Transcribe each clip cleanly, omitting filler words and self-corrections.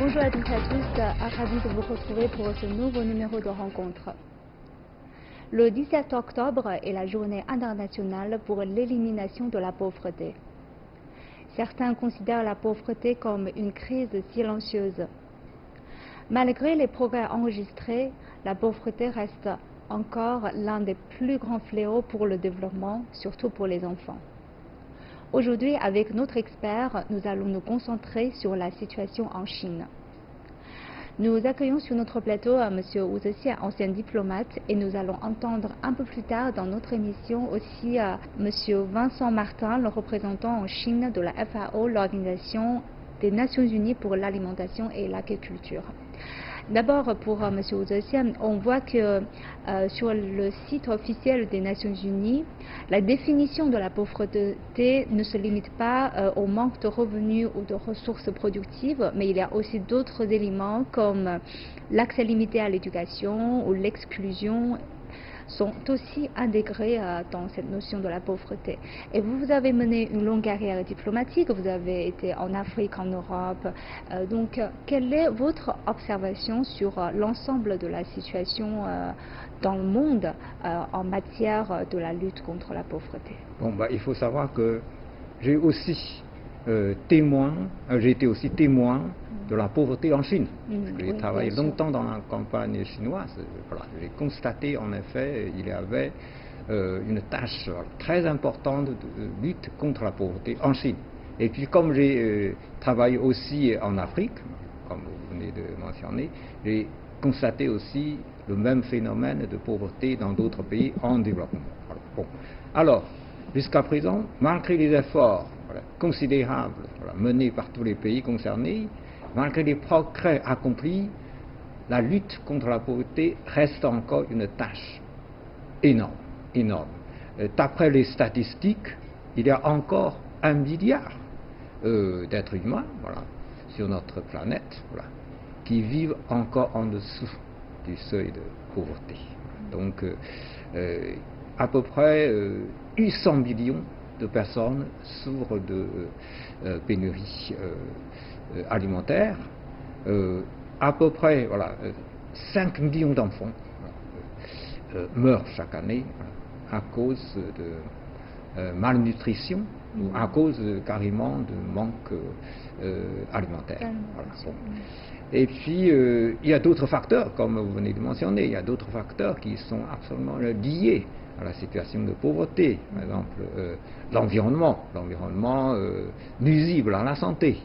Bonjour à toutes et à tous, ravi de vous retrouver pour ce nouveau numéro de rencontre. Le 17 octobre est la journée internationale pour l'élimination de la pauvreté. Certains considèrent la pauvreté comme une crise silencieuse. Malgré les progrès enregistrés, la pauvreté reste encore l'un des plus grands fléaux pour le développement, surtout pour les enfants. Aujourd'hui, avec notre expert, nous allons nous concentrer sur la situation en Chine. Nous accueillons sur notre plateau M. Wu Zexie, ancien diplomate, et nous allons entendre un peu plus tard dans notre émission aussi M. Vincent Martin, le représentant en Chine de la FAO, l'Organisation des Nations Unies pour l'alimentation et l'agriculture. D'abord, pour M. Wu Zexie, on voit que sur le site officiel des Nations Unies, la définition de la pauvreté ne se limite pas au manque de revenus ou de ressources productives, mais il y a aussi d'autres éléments comme l'accès limité à l'éducation ou l'exclusion sont aussi intégrés dans cette notion de la pauvreté. Et vous avez mené une longue carrière diplomatique, vous avez été en Afrique, en Europe. Donc, quelle est votre observation sur l'ensemble de la situation dans le monde en matière de la lutte contre la pauvreté? Bon, il faut savoir que j'ai aussi j'ai été aussi témoin de la pauvreté en Chine. J'ai travaillé longtemps dans la campagne chinoise. Voilà, j'ai constaté en effet il y avait une tâche très importante de lutte contre la pauvreté en Chine. Et puis comme j'ai travaillé aussi en Afrique, comme vous venez de mentionner, j'ai constaté aussi le même phénomène de pauvreté dans d'autres pays en développement. Alors, jusqu'à présent, malgré les efforts considérables menés par tous les pays concernés, malgré les progrès accomplis, la lutte contre la pauvreté reste encore une tâche énorme. D'après les statistiques, il y a encore 1 milliard d'êtres humains sur notre planète qui vivent encore en dessous du seuil de pauvreté. Donc, à peu près 800 millions de personnes souffrent de pénurie alimentaire. À peu près 5 millions d'enfants meurent chaque année à cause de malnutrition ou à cause carrément de manque alimentaire. Et puis, il y a d'autres facteurs, comme vous venez de mentionner, il y a d'autres facteurs qui sont absolument liés à la situation de pauvreté. Par exemple, l'environnement nuisible à la santé.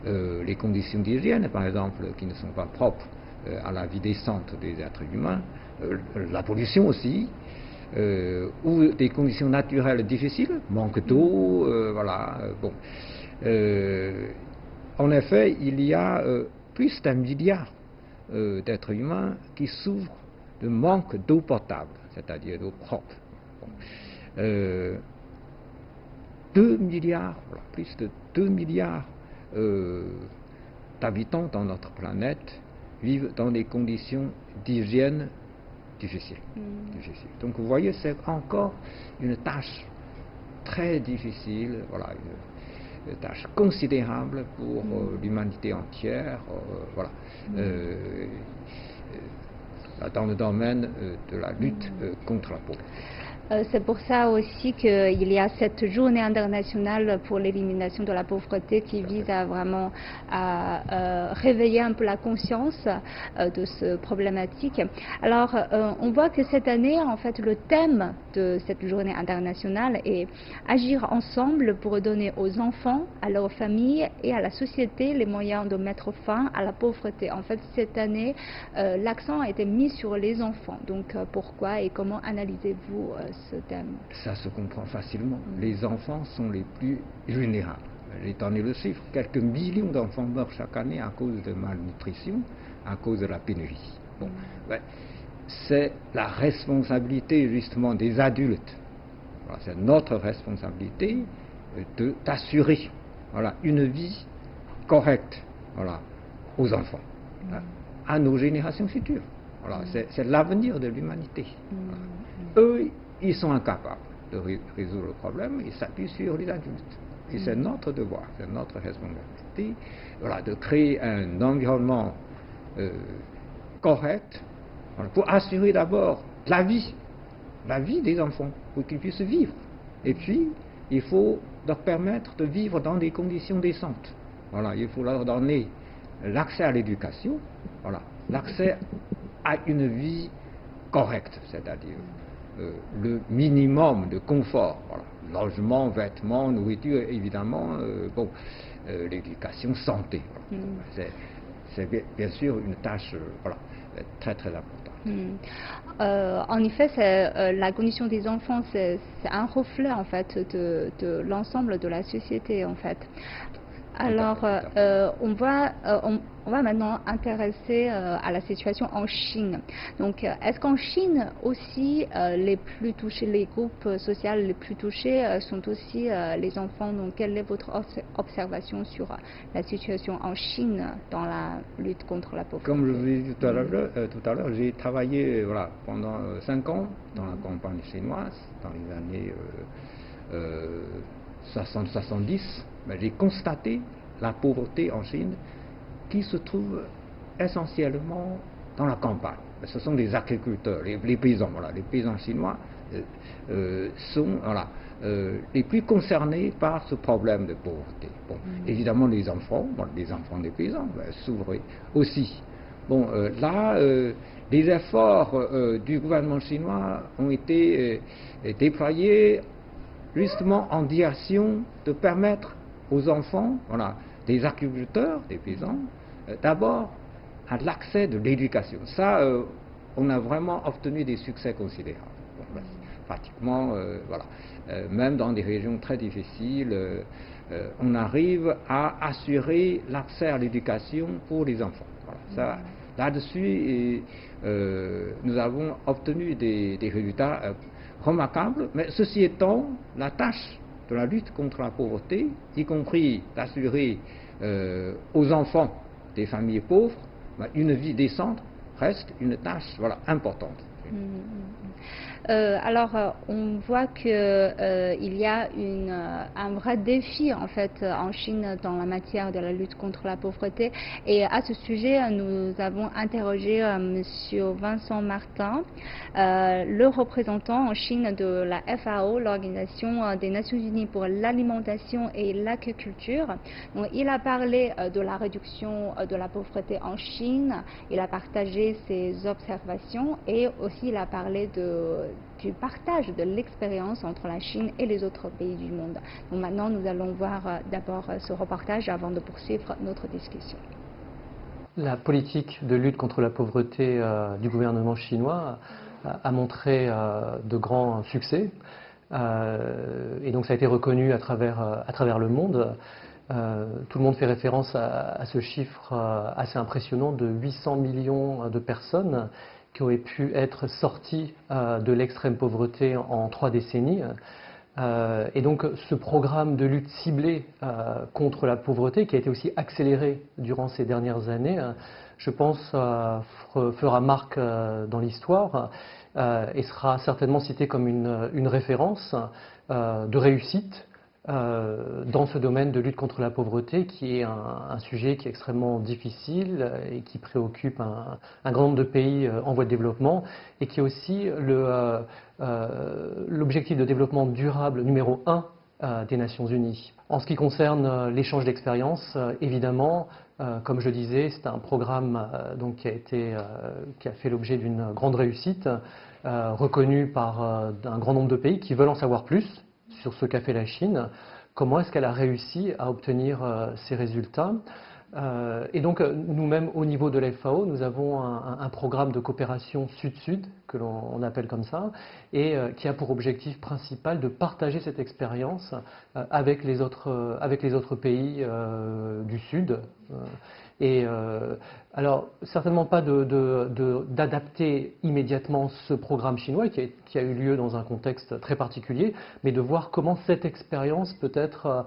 Les conditions d'hygiène, par exemple, qui ne sont pas propres à la vie décente des êtres humains, la pollution aussi, ou des conditions naturelles difficiles, manque d'eau, en effet, il y a plus d'1 milliard d'êtres humains qui souffrent de manque d'eau potable, c'est-à-dire d'eau propre. 2 milliards, plus de 2 milliards d'habitants dans notre planète vivent dans des conditions d'hygiène difficiles. Donc vous voyez, c'est encore une tâche très difficile, une tâche considérable pour l'humanité entière, dans le domaine de la lutte contre la pauvreté. C'est pour ça aussi qu'il y a cette journée internationale pour l'élimination de la pauvreté qui vise à vraiment réveiller un peu la conscience de ce problématique. Alors, on voit que cette année, en fait, le thème de cette journée internationale est agir ensemble pour donner aux enfants, à leurs familles et à la société les moyens de mettre fin à la pauvreté. En fait, cette année, l'accent a été mis sur les enfants. Donc, pourquoi et comment analysez-vous ce thème? Ça se comprend facilement. Les enfants sont les plus vulnérables. J'ai donné le chiffre, quelques millions d'enfants meurent chaque année à cause de malnutrition, à cause de la pénurie. C'est la responsabilité justement des adultes. C'est notre responsabilité d'assurer une vie correcte aux enfants, à nos générations futures. C'est l'avenir de l'humanité. Eux, ils sont incapables de résoudre le problème, ils s'appuient sur les adultes. Et c'est notre devoir, c'est notre responsabilité, voilà, de créer un environnement correct, voilà, pour assurer d'abord la vie des enfants, pour qu'ils puissent vivre. Et puis, il faut leur permettre de vivre dans des conditions décentes. Voilà, il faut leur donner l'accès à l'éducation, voilà, l'accès à une vie correcte, c'est-à-dire le minimum de confort, voilà, logement, vêtements, nourriture, évidemment, l'éducation, santé. Voilà. C'est bien sûr une tâche voilà, très très importante. En effet, la condition des enfants, c'est un reflet en fait de l'ensemble de la société en fait. Alors, on va maintenant intéresser à la situation en Chine. Donc, est-ce qu'en Chine aussi, les plus touchés, les groupes sociaux les plus touchés sont aussi les enfants? Donc, quelle est votre observation sur la situation en Chine dans la lutte contre la pauvreté? Comme je vous ai dit tout à l'heure, j'ai travaillé voilà, pendant 5 ans dans la campagne chinoise, dans les années 60-70, j'ai constaté la pauvreté en Chine qui se trouve essentiellement dans la campagne. Ce sont les agriculteurs, les paysans. Voilà, les paysans chinois sont voilà, les plus concernés par ce problème de pauvreté. Bon, évidemment, les enfants des paysans souffrent aussi. Bon, là, les efforts du gouvernement chinois ont été déployés justement en direction de permettre aux enfants, voilà, des agriculteurs, des paysans, d'abord à l'accès de l'éducation. Ça, on a vraiment obtenu des succès considérables. Bon, pratiquement, voilà, même dans des régions très difficiles, on arrive à assurer l'accès à l'éducation pour les enfants. Voilà, ça, là-dessus, nous avons obtenu des résultats remarquable, mais ceci étant, la tâche de la lutte contre la pauvreté, y compris d'assurer aux enfants des familles pauvres une vie décente, reste une tâche voilà, importante. Alors, on voit que il y a un vrai défi en fait en Chine dans la matière de la lutte contre la pauvreté. Et à ce sujet, nous avons interrogé Monsieur Vincent Martin, le représentant en Chine de la FAO, l'Organisation des Nations Unies pour l'alimentation et l'agriculture. Donc, il a parlé de la réduction de la pauvreté en Chine. Il a partagé ses observations et aussi il a parlé du partage de l'expérience entre la Chine et les autres pays du monde. Donc maintenant, nous allons voir d'abord ce reportage avant de poursuivre notre discussion. La politique de lutte contre la pauvreté du gouvernement chinois a montré de grands succès et donc ça a été reconnu à travers le monde. Tout le monde fait référence à ce chiffre assez impressionnant de 800 millions de personnes qui auraient pu être sorties de l'extrême pauvreté en 3 décennies. Et donc ce programme de lutte ciblée contre la pauvreté, qui a été aussi accéléré durant ces dernières années, je pense fera marque dans l'histoire et sera certainement cité comme une référence de réussite dans ce domaine de lutte contre la pauvreté, qui est un sujet qui est extrêmement difficile et qui préoccupe un grand nombre de pays en voie de développement, et qui est aussi l'objectif de développement durable numéro 1 des Nations Unies. En ce qui concerne l'échange d'expériences, évidemment, comme je disais, c'est un programme donc, qui a fait l'objet d'une grande réussite, reconnu par un grand nombre de pays qui veulent en savoir plus sur ce qu'a fait la Chine, comment est-ce qu'elle a réussi à obtenir ces résultats. Et donc nous-mêmes au niveau de la FAO, nous avons un programme de coopération sud-sud, que l'on appelle comme ça, et qui a pour objectif principal de partager cette expérience avec les autres pays du Sud. Alors, certainement pas d'adapter immédiatement ce programme chinois qui a eu lieu dans un contexte très particulier, mais de voir comment cette expérience peut être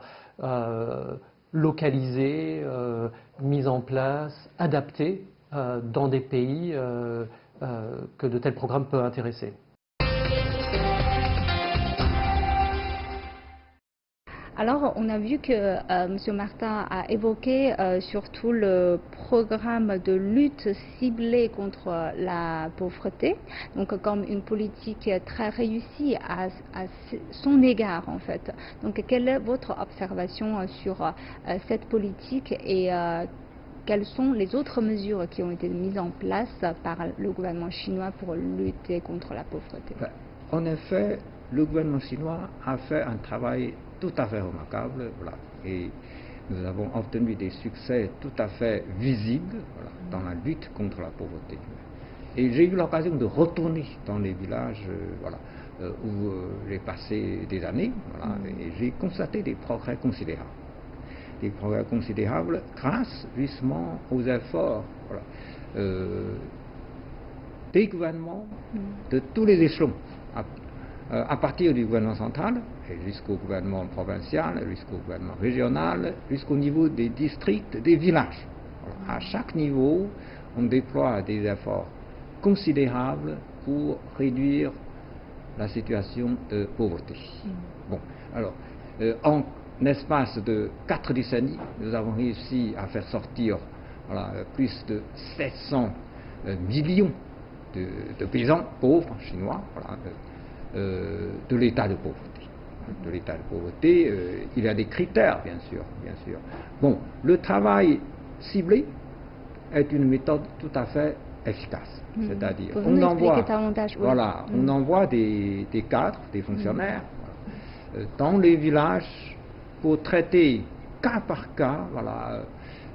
localisée, mise en place, adaptée dans des pays que de tels programmes peuvent intéresser. Alors, on a vu que M. Martin a évoqué surtout le programme de lutte ciblée contre la pauvreté, donc comme une politique très réussie à son égard en fait. Donc, quelle est votre observation sur cette politique et quelles sont les autres mesures qui ont été mises en place par le gouvernement chinois pour lutter contre la pauvreté? En effet, le gouvernement chinois a fait un travail tout à fait remarquable, voilà, et nous avons obtenu des succès tout à fait visibles, voilà, dans la lutte contre la pauvreté. Et j'ai eu l'occasion de retourner dans les villages voilà, où j'ai passé des années, voilà, et j'ai constaté des progrès considérables. Des progrès considérables grâce justement aux efforts voilà, des gouvernements de tous les échelons, à partir du gouvernement central jusqu'au gouvernement provincial, jusqu'au gouvernement régional, jusqu'au niveau des districts, des villages. Voilà. À chaque niveau, on déploie des efforts considérables pour réduire la situation de pauvreté. Bon, alors, en espace de 4 décennies, nous avons réussi à faire sortir voilà, plus de 700 millions de paysans pauvres chinois voilà, de l'état de pauvreté. De l'état de pauvreté, il y a des critères, bien sûr. Bon, le travail ciblé est une méthode tout à fait efficace. C'est-à-dire, on envoie, voilà, on envoie des cadres, des fonctionnaires, voilà, dans les villages pour traiter cas par cas, voilà,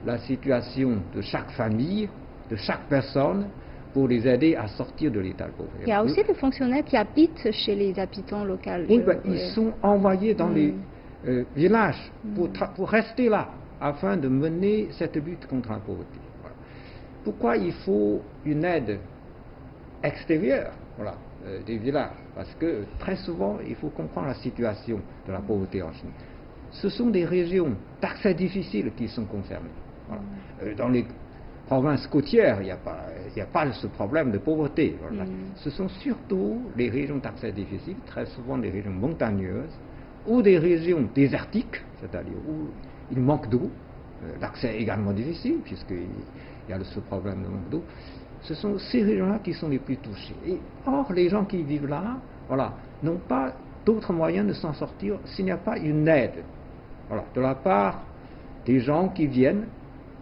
la situation de chaque famille, de chaque personne, pour les aider à sortir de l'état de pauvreté. Il y a aussi des fonctionnaires qui habitent chez les habitants locaux. Oui, ils sont envoyés dans les villages pour rester là, afin de mener cette lutte contre la pauvreté. Voilà. Pourquoi il faut une aide extérieure voilà, des villages? Parce que très souvent, il faut comprendre la situation de la pauvreté en Chine. Ce sont des régions d'accès difficiles qui sont concernées. Voilà. Dans les provinces côtières, il n'y a pas ce problème de pauvreté. Voilà. Ce sont surtout les régions d'accès difficile, très souvent des régions montagneuses, ou des régions désertiques, c'est-à-dire où il manque d'eau, l'accès est également difficile, puisqu'il y a ce problème de manque d'eau. Ce sont ces régions-là qui sont les plus touchées. Et or, les gens qui vivent là, voilà, n'ont pas d'autre moyen de s'en sortir s'il n'y a pas une aide voilà, de la part des gens qui viennent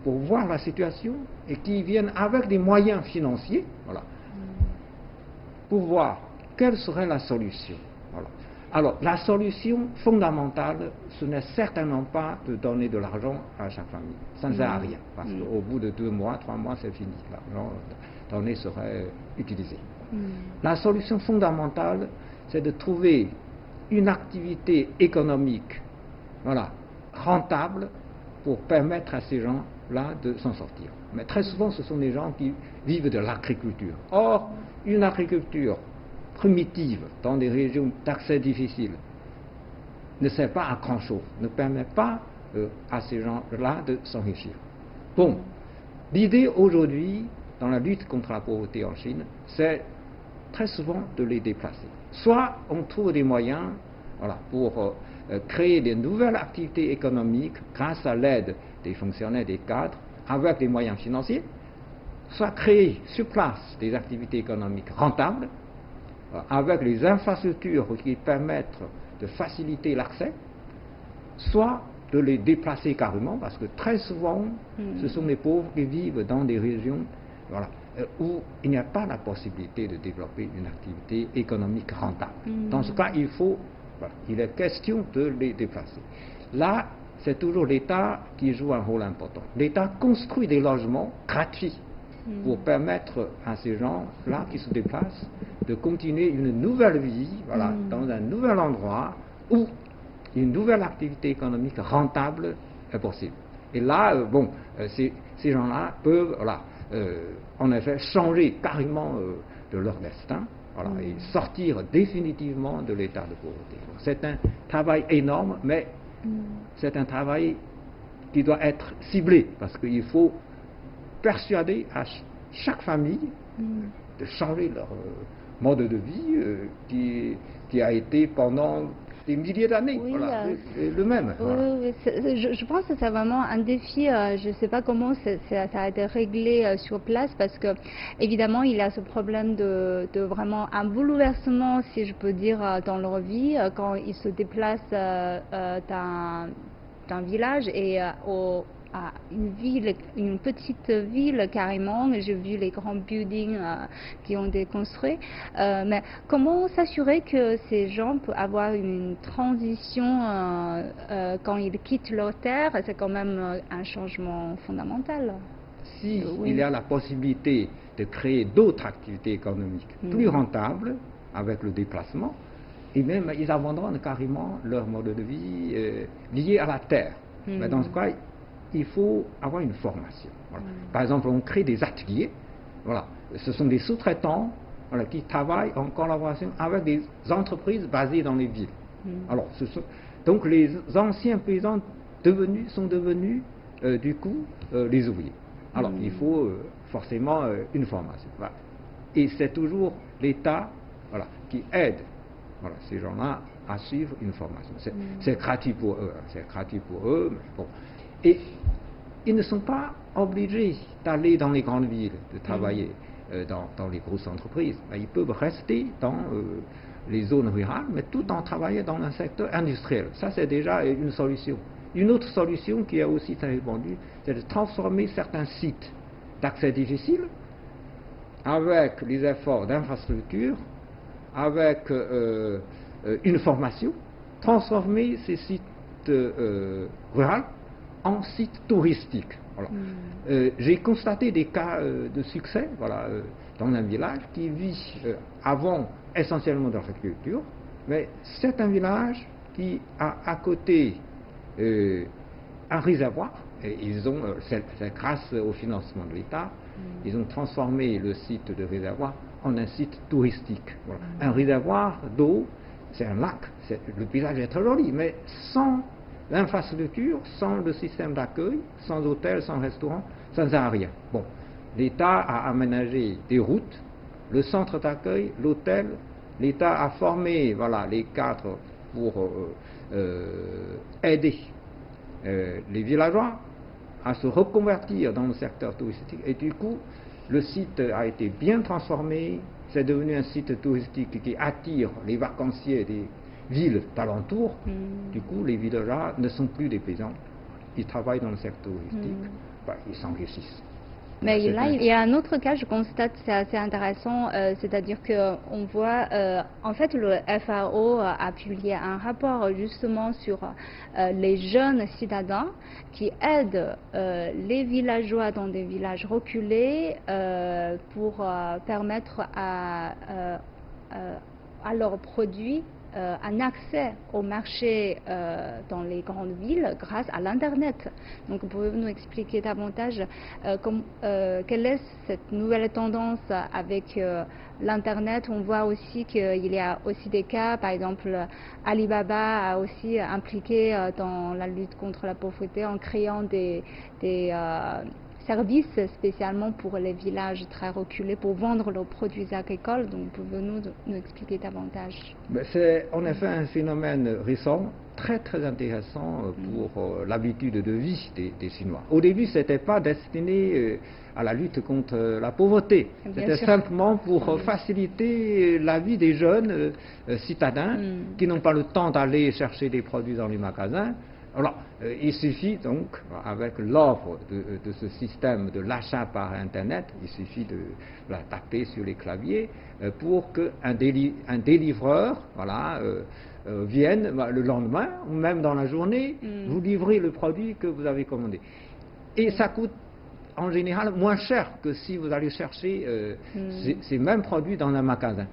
pour voir la situation et qui viennent avec des moyens financiers voilà, pour voir quelle serait la solution. Voilà. Alors, la solution fondamentale, ce n'est certainement pas de donner de l'argent à chaque famille. Ça ne sert à rien, parce qu'au bout de 2 mois, 3 mois, c'est fini. L'argent donné serait utilisé. La solution fondamentale, c'est de trouver une activité économique voilà, rentable pour permettre à ces gens-là de s'en sortir. Mais très souvent, ce sont des gens qui vivent de l'agriculture. Or, une agriculture primitive dans des régions d'accès difficile ne sert pas à grand-chose, ne permet pas à ces gens-là de s'enrichir. Bon, l'idée aujourd'hui, dans la lutte contre la pauvreté en Chine, c'est très souvent de les déplacer. Soit on trouve des moyens voilà, pour créer de nouvelles activités économiques grâce à l'aide des fonctionnaires, des cadres, avec des moyens financiers, soit créer sur place des activités économiques rentables, avec les infrastructures qui permettent de faciliter l'accès, soit de les déplacer carrément, parce que très souvent, ce sont les pauvres qui vivent dans des régions voilà, où il n'y a pas la possibilité de développer une activité économique rentable. Dans ce cas, il est question de les déplacer. Là, c'est toujours l'État qui joue un rôle important. L'État construit des logements gratuits pour permettre à ces gens-là qui se déplacent de continuer une nouvelle vie voilà, dans un nouvel endroit où une nouvelle activité économique rentable est possible. Et là, ces gens-là peuvent voilà, en effet changer carrément de leur destin voilà, et sortir définitivement de l'état de pauvreté. C'est un travail énorme, mais c'est un travail qui doit être ciblé, parce qu'il faut persuader à chaque famille de changer leur mode de vie qui a été pendant des milliers d'années, oui, voilà, le même. Oui, Voilà. oui, je pense que c'est vraiment un défi. Je ne sais pas comment ça a été réglé sur place parce que évidemment il y a ce problème de vraiment un bouleversement, si je peux dire, dans leur vie quand ils se déplacent d'un village et à une ville, une petite ville carrément. J'ai vu les grands buildings qui ont été construits. Mais comment s'assurer que ces gens peuvent avoir une transition quand ils quittent leur terre? C'est quand même un changement fondamental. Si Oui. il y a la possibilité de créer d'autres activités économiques plus rentables avec le déplacement, et même ils abandonnent carrément leur mode de vie lié à la terre. Mais dans ce cas, il faut avoir une formation. Voilà. Par exemple, on crée des ateliers. Voilà. Ce sont des sous-traitants, voilà, qui travaillent en collaboration avec des entreprises basées dans les villes. Alors, donc les anciens paysans sont devenus du coup les ouvriers. Alors, il faut forcément une formation. Voilà. Et c'est toujours l'État, voilà, qui aide, voilà, ces gens-là à suivre une formation. C'est gratuit pour eux. C'est gratuit pour eux. Mais bon. Et ils ne sont pas obligés d'aller dans les grandes villes, de travailler dans les grosses entreprises. Ils peuvent rester dans les zones rurales, mais tout en travaillant dans un secteur industriel. Ça, c'est déjà une solution. Une autre solution qui est aussi très répandue, c'est de transformer certains sites d'accès difficile avec les efforts d'infrastructure, avec une formation, transformer ces sites ruraux en sites touristiques. Voilà. J'ai constaté des cas de succès, voilà, dans un village qui vit avant essentiellement de l'agriculture, mais c'est un village qui a à côté un réservoir, et ils ont, c'est grâce au financement de l'État, ils ont transformé le site de réservoir en un site touristique. Voilà. Un réservoir d'eau, c'est un lac, le paysage est très joli, mais sans l'infrastructure, sans le système d'accueil, sans hôtel, sans restaurant, ça ne sert à rien. Bon, l'État a aménagé des routes, le centre d'accueil, l'hôtel, l'État a formé, voilà, les cadres pour aider les villageois à se reconvertir dans le secteur touristique, et du coup le site a été bien transformé, c'est devenu un site touristique qui attire les vacanciers des villes d'alentour. Du coup les villageois ne sont plus des paysans, ils travaillent dans le secteur touristique, ils s'enrichissent. Mais là, il y a un autre cas, je constate, c'est assez intéressant, c'est-à-dire qu'on voit, en fait, le FAO a publié un rapport justement sur les jeunes citadins qui aident les villageois dans des villages reculés pour permettre à leurs produits un accès au marché dans les grandes villes grâce à l'Internet. Donc, pouvez-vous nous expliquer davantage quelle est cette nouvelle tendance avec l'Internet? On voit aussi qu'il y a aussi des cas, par exemple, Alibaba a aussi impliqué dans la lutte contre la pauvreté en créant des services spécialement pour les villages très reculés pour vendre leurs produits agricoles. Donc, pouvez-vous nous expliquer davantage? C'est en effet un phénomène récent, très très intéressant pour l'habitude de vie des Chinois. Au début, ce n'était pas destiné à la lutte contre la pauvreté. C'était simplement pour faciliter la vie des jeunes citadins qui n'ont pas le temps d'aller chercher des produits dans les magasins. Alors, il suffit donc, avec l'offre de ce système de l'achat par Internet, il suffit de la taper sur les claviers pour qu'un délivreur, voilà, vienne le lendemain ou même dans la journée vous livrer le produit que vous avez commandé. Et ça coûte en général moins cher que si vous allez chercher ces mêmes produits dans un magasin.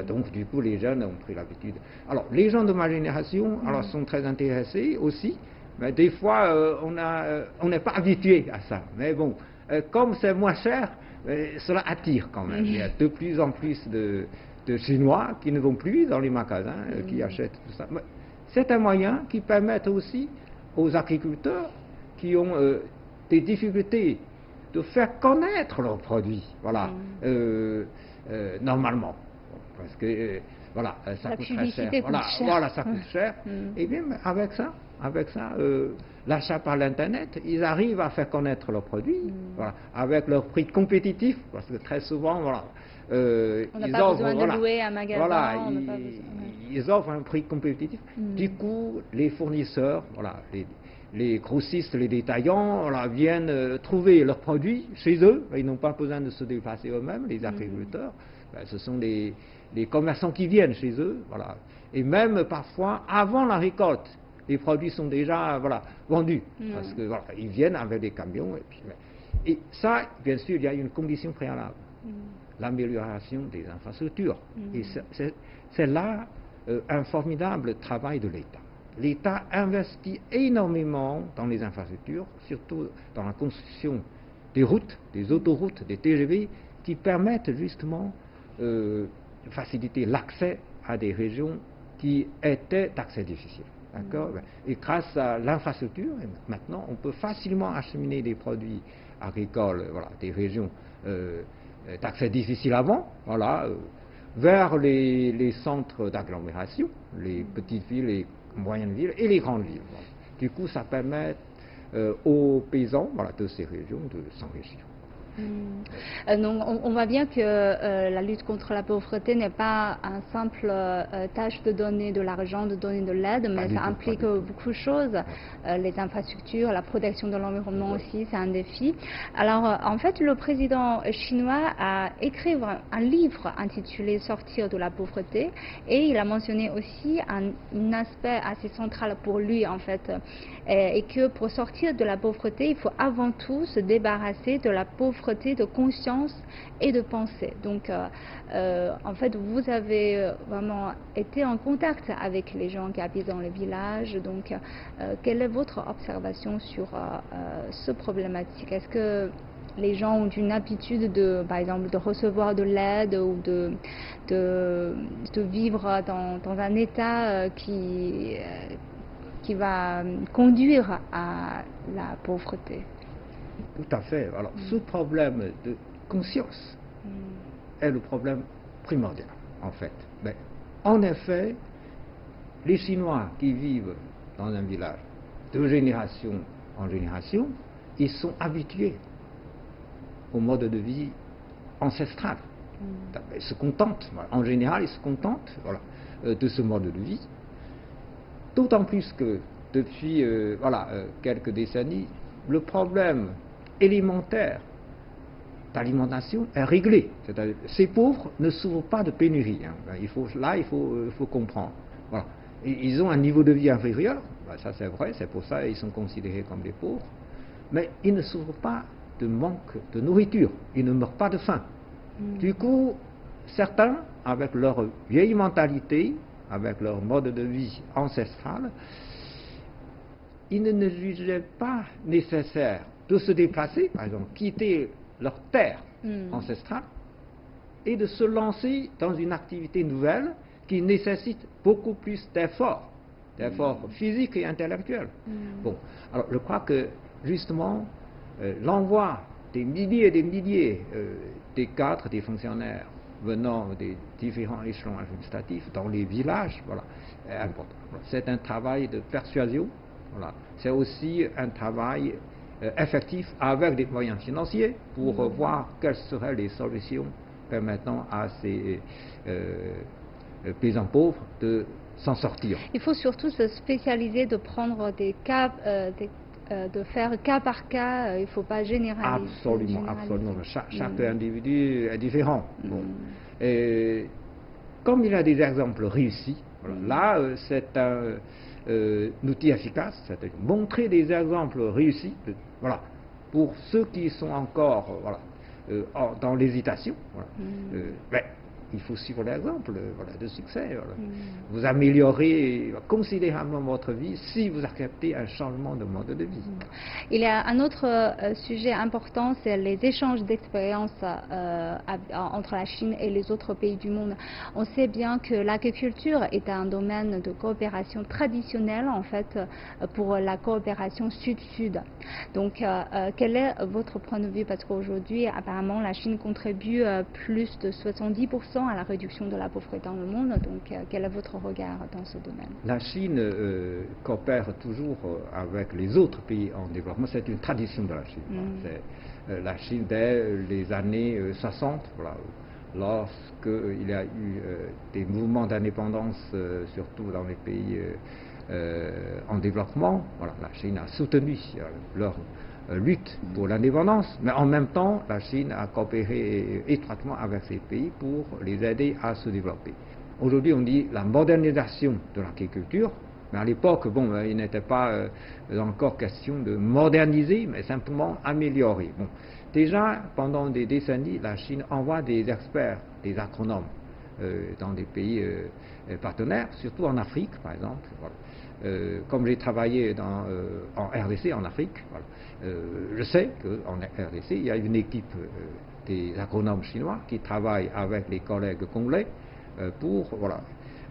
Donc du coup les jeunes ont pris l'habitude. Alors les gens de ma génération sont très intéressés aussi, mais des fois on n'est pas habitué à ça. Mais bon, comme c'est moins cher, cela attire quand même. Il y a de plus en plus de Chinois qui ne vont plus dans les magasins, qui achètent tout ça. C'est un moyen qui permet aussi aux agriculteurs qui ont des difficultés de faire connaître leurs produits, voilà, normalement. Parce que voilà, ça la coûte très cher. publicité coûte cher. Voilà, ça coûte cher. Et bien, avec ça, l'achat par l'Internet, ils arrivent à faire connaître leurs produits, voilà, avec leur prix compétitif, parce que très souvent, voilà, on n'a pas besoin de louer un magasin. Voilà, ils ils offrent un prix compétitif. Du coup, les fournisseurs, voilà, les grossistes, les détaillants, voilà, viennent trouver leurs produits chez eux. Ils n'ont pas besoin de se déplacer eux-mêmes, les agriculteurs. Ce sont les commerçants qui viennent chez eux, voilà. Et même parfois, avant la récolte, les produits sont déjà, voilà, vendus. Parce que voilà, ils viennent avec des camions. Et ça, bien sûr, il y a une condition préalable. L'amélioration des infrastructures. Et c'est là un formidable travail de l'État. L'État investit énormément dans les infrastructures, surtout dans la construction des routes, des autoroutes, des TGV, qui permettent justement de faciliter l'accès à des régions qui étaient d'accès difficile. D'accord ? Et grâce à l'infrastructure, maintenant, on peut facilement acheminer des produits agricoles, voilà, des régions d'accès difficile avant, voilà, vers les centres d'agglomération, les petites villes, les moyennes villes et les grandes villes. Voilà. Du coup, ça permet aux paysans, voilà, de ces régions de s'enrichir. Donc on voit bien que la lutte contre la pauvreté n'est pas un simple tâche de donner de l'argent, de donner de l'aide, mais ça implique beaucoup de choses. Les infrastructures, la protection de l'environnement aussi, c'est un défi. Alors en fait, le président chinois a écrit un livre intitulé Sortir de la pauvreté, et il a mentionné aussi un aspect assez central pour lui en fait, et que pour sortir de la pauvreté, il faut avant tout se débarrasser de la pauvreté de conscience et de pensée. Donc en fait, vous avez vraiment été en contact avec les gens qui habitent dans les villages. Donc quelle est votre observation sur ce problématique? Est-ce que les gens ont une habitude de, par exemple, de recevoir de l'aide ou de vivre dans un état qui va conduire à la pauvreté? Tout à fait. Alors, ce problème de conscience est le problème primordial, en fait. Mais, en effet, les Chinois qui vivent dans un village de génération en génération, ils sont habitués au mode de vie ancestral. Ils se contentent, en général, ils se contentent, voilà, de ce mode de vie. D'autant plus que depuis quelques décennies, le problème élémentaire d'alimentation est réglé. C'est-à-dire, ces pauvres ne souffrent pas de pénurie. Il faut comprendre. Voilà. Et ils ont un niveau de vie inférieur, ça c'est vrai, c'est pour ça qu'ils sont considérés comme des pauvres, mais ils ne souffrent pas de manque de nourriture, ils ne meurent pas de faim. Du coup, certains, avec leur vieille mentalité, avec leur mode de vie ancestral, ils ne jugeaient pas nécessaire de se déplacer, par exemple, quitter leur terre ancestrale et de se lancer dans une activité nouvelle qui nécessite beaucoup plus d'efforts physiques et intellectuels. Bon, alors je crois que justement l'envoi des milliers et des milliers des cadres, des fonctionnaires venant des différents échelons administratifs dans les villages, voilà, est important. C'est un travail de persuasion. Voilà. C'est aussi un travail effectif avec des moyens financiers pour voir quelles seraient les solutions permettant à ces paysans pauvres de s'en sortir. Il faut surtout se spécialiser, de prendre des cas, de faire cas par cas. Il ne faut pas généraliser. Absolument. Chaque individu est différent. Bon. Et comme il y a des exemples réussis, voilà, là c'est un outil efficace, c'est-à-dire montrer des exemples réussis, voilà, pour ceux qui sont encore dans l'hésitation. Voilà. Mais il faut suivre l'exemple de succès. Voilà. Vous améliorez considérablement votre vie si vous acceptez un changement de mode de vie. Il y a un autre sujet important, c'est les échanges d'expériences entre la Chine et les autres pays du monde. On sait bien que l'agriculture est un domaine de coopération traditionnelle, en fait, pour la coopération sud-sud. Donc, quel est votre point de vue? Parce qu'aujourd'hui, apparemment, la Chine contribue plus de 70% contribuant à la réduction de la pauvreté dans le monde. Donc, quel est votre regard dans ce domaine? La Chine coopère toujours avec les autres pays en développement. C'est une tradition de la Chine. La Chine, dès les années 60, voilà, lorsqu'il y a eu des mouvements d'indépendance, surtout dans les pays en développement, voilà, la Chine a soutenu leur lutte pour l'indépendance, mais en même temps, la Chine a coopéré étroitement avec ces pays pour les aider à se développer. Aujourd'hui, on dit la modernisation de l'agriculture, mais à l'époque, bon, il n'était pas encore question de moderniser, mais simplement améliorer. Bon, déjà, pendant des décennies, la Chine envoie des experts, des agronomes, dans des pays partenaires, surtout en Afrique, par exemple. Voilà. Comme j'ai travaillé en RDC, en Afrique, voilà, je sais qu'en RDC, il y a une équipe des agronomes chinois qui travaillent avec les collègues congolais pour voilà,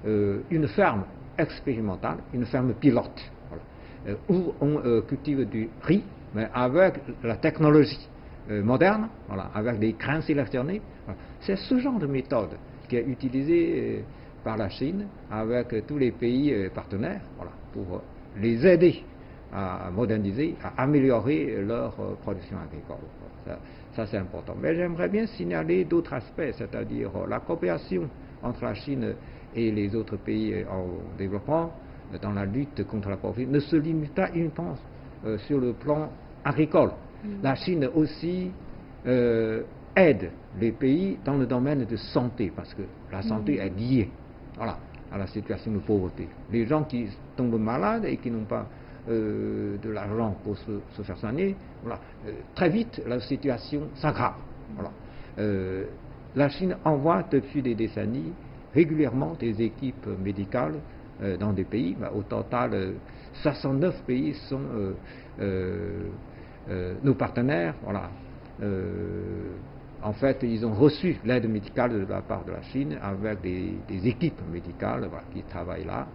une ferme expérimentale, une ferme pilote, voilà, où on cultive du riz, mais avec la technologie moderne, voilà, avec des grains sélectionnés. Voilà. C'est ce genre de méthode qui est utilisée par la Chine avec tous les pays partenaires, voilà, pour les aider à moderniser, à améliorer leur production agricole. Ça c'est important. Mais j'aimerais bien signaler d'autres aspects, c'est-à-dire la coopération entre la Chine et les autres pays en développement dans la lutte contre la pauvreté ne se limite pas uniquement sur le plan agricole. La Chine aussi aide les pays dans le domaine de santé, parce que la santé est liée, voilà, à la situation de pauvreté. Les gens qui tombent malades et qui n'ont pas de l'argent pour se faire soigner, voilà, très vite la situation s'aggrave. Voilà. La Chine envoie depuis des décennies régulièrement des équipes médicales dans des pays. Au total, 69 pays sont nos partenaires. Voilà. En fait, ils ont reçu l'aide médicale de la part de la Chine avec des équipes médicales, voilà, qui travaillent là.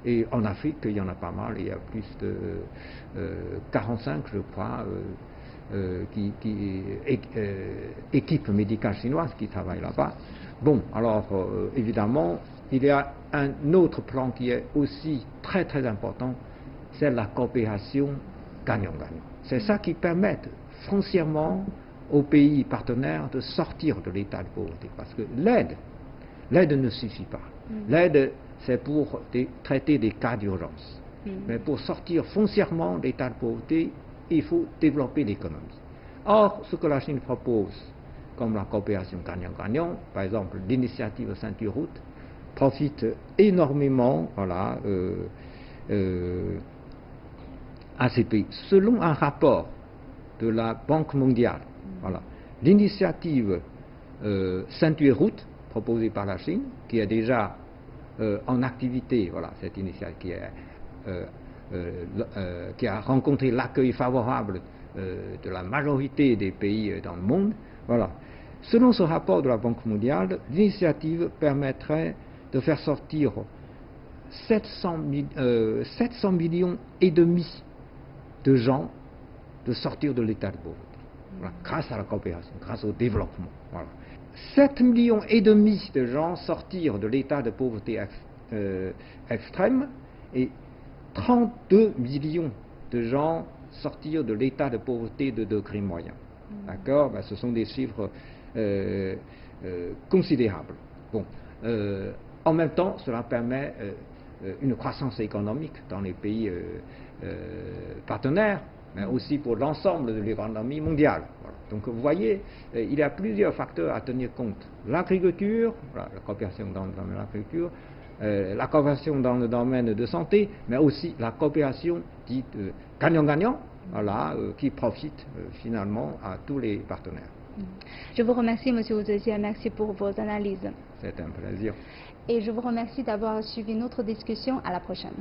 Et en Afrique, il y en a pas mal, il y a plus de 45, je crois, équipes médicales chinoises qui travaillent là-bas. Bon, alors évidemment, il y a un autre plan qui est aussi très très important, c'est la coopération gagnant-gagnant. C'est ça qui permet foncièrement aux pays partenaires de sortir de l'état de pauvreté. Parce que l'aide ne suffit pas. L'aide, c'est pour traiter des cas d'urgence. Mais pour sortir foncièrement de l'état de pauvreté, il faut développer l'économie. Or, ce que la Chine propose, comme la coopération gagnant-gagnant, par exemple l'initiative Ceinture Route, profite énormément, voilà, à ces pays. Selon un rapport de la Banque mondiale, voilà, l'initiative Ceinture Route, proposée par la Chine, qui est déjà en activité, voilà, cette initiative qui a rencontré l'accueil favorable de la majorité des pays dans le monde. Voilà. Selon ce rapport de la Banque mondiale, l'initiative permettrait de faire sortir 700 millions et demi de gens de sortir de l'état de pauvreté. Voilà, grâce à la coopération, grâce au développement. Voilà. 7 millions et demi de gens sortir de l'état de pauvreté extrême et 32 millions de gens sortir de l'état de pauvreté de degré moyen. D'accord? Ce sont des chiffres considérables. Bon, en même temps, cela permet une croissance économique dans les pays partenaires, mais aussi pour l'ensemble de l'économie mondiale. Voilà. Donc vous voyez, il y a plusieurs facteurs à tenir compte. L'agriculture, voilà, la coopération dans le domaine de l'agriculture, la coopération dans le domaine de santé, mais aussi la coopération dite gagnant-gagnant, voilà, qui profite finalement à tous les partenaires. Je vous remercie, M. Wu Zejie, merci pour vos analyses. C'est un plaisir. Et je vous remercie d'avoir suivi notre discussion. À la prochaine.